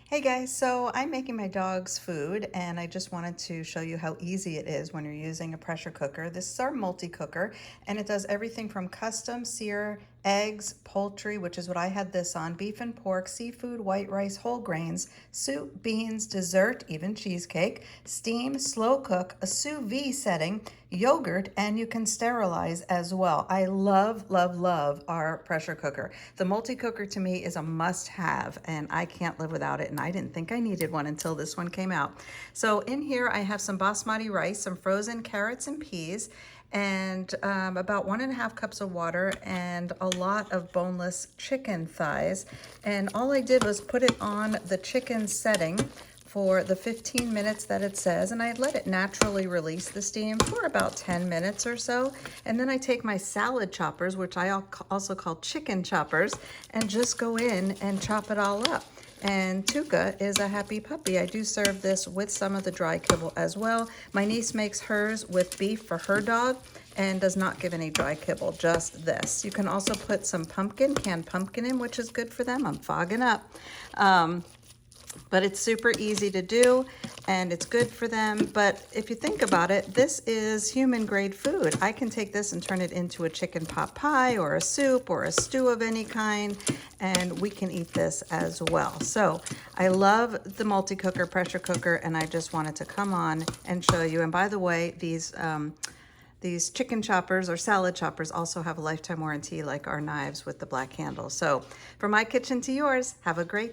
Hey guys, so I'm making my dog's food and I just wanted to show you how easy it is when you're using a pressure cooker. This is our multi-cooker and it does everything from custom sear eggs, poultry, which is what I had this on, beef and pork, seafood, white rice, whole grains, soup, beans, dessert, even cheesecake, steam, slow cook, a sous vide setting, yogurt, and you can sterilize as well. I love, love, love our pressure cooker. The multi-cooker to me is a must-have and I can't live without it, and I didn't think I needed one until this one came out. So in here I have some basmati rice, some frozen carrots and peas, and about 1.5 cups of water and a lot of boneless chicken thighs. And all I did was put it on the chicken setting for the 15 minutes that it says, and I let it naturally release the steam for about 10 minutes or so. And then I take my salad choppers, which I also call chicken choppers, and just go in and chop it all up. And Tuka is a happy puppy. I do serve this with some of the dry kibble as well. My niece makes hers with beef for her dog and does not give any dry kibble, just this. You can also put some canned pumpkin in, which is good for them. I'm fogging up. But it's super easy to do and it's good for them. But if you think about it, this is human grade food. I can take this and turn it into a chicken pot pie or a soup or a stew of any kind, and we can eat this as well. So I love the multi-cooker pressure cooker, and I just wanted to come on and show you. And by the way, these chicken choppers or salad choppers also have a lifetime warranty, like our knives with the black handle. So from my kitchen to yours, have a great